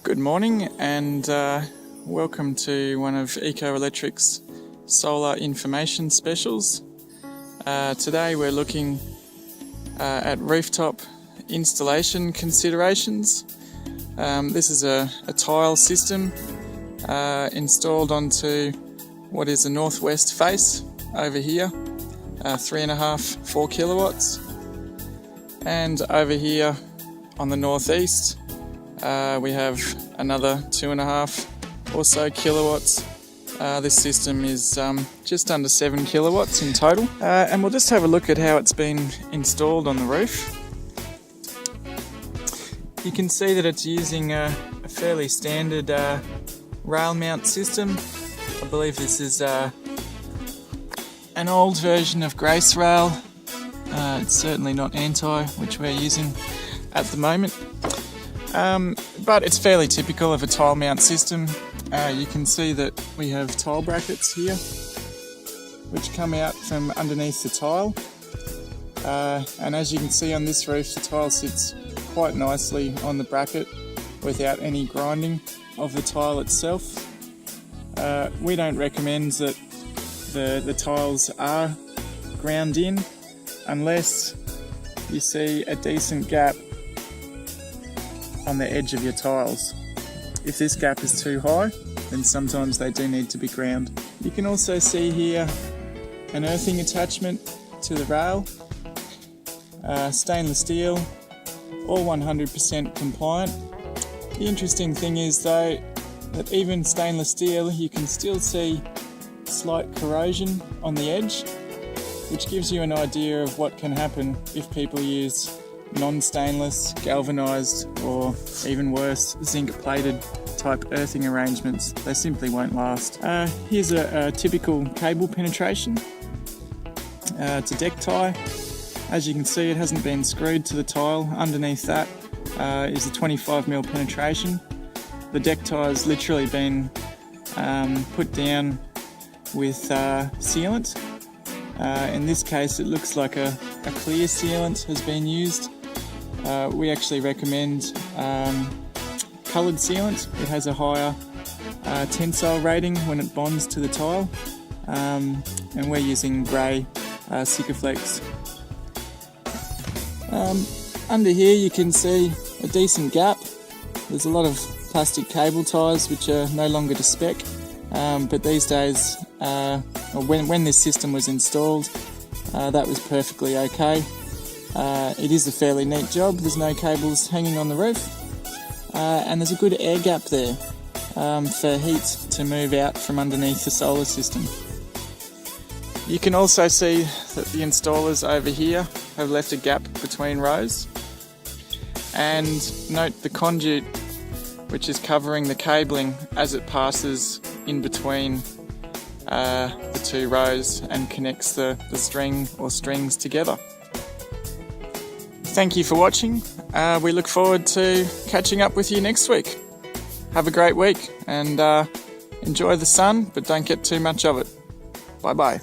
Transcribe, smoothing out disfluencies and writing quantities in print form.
Good morning and welcome to one of Eco Electric's solar information specials. Today we're looking at rooftop installation considerations. This is a tile system installed onto what is a northwest face over here, 3.5-4 kilowatts, and over here on the northeast we have another 2.5 or so kilowatts. This system is just under 7 kilowatts in total, and we'll just have a look at how it's been installed on the roof. You can see that it's using a fairly standard rail mount system. I believe this is an old version of Grace Rail. It's certainly not Anti, which we're using at the moment. But it's fairly typical of a tile mount system. You can see that we have tile brackets here which come out from underneath the tile, and as you can see on this roof, the tile sits quite nicely on the bracket without any grinding of the tile itself. We don't recommend that the tiles are ground in unless you see a decent gap on the edge of your tiles. If this gap is too high, then sometimes they do need to be ground. You can also see here an earthing attachment to the rail, stainless steel, all 100% compliant. The interesting thing is though that even stainless steel, you can still see slight corrosion on the edge, which gives you an idea of what can happen if people use non-stainless, galvanised, or even worse, zinc-plated type earthing arrangements. They simply won't last. Here's a typical cable penetration. It's a deck tie. As you can see, it hasn't been screwed to the tile. Underneath that is a 25mm penetration. The deck tie has literally been put down with sealant. In this case, it looks like a clear sealant has been used. We actually recommend coloured sealant. It has a higher tensile rating when it bonds to the tile, and we're using grey Sikaflex. Under here you can see a decent gap. There's a lot of plastic cable ties which are no longer to spec, but these days, when this system was installed, that was perfectly okay. It is a fairly neat job. There's no cables hanging on the roof, and there's a good air gap there for heat to move out from underneath the solar system. You can also see that the installers over here have left a gap between rows, and note the conduit which is covering the cabling as it passes in between the two rows and connects the string or strings together. Thank you for watching. We look forward to catching up with you next week. Have a great week and enjoy the sun, but don't get too much of it. Bye bye.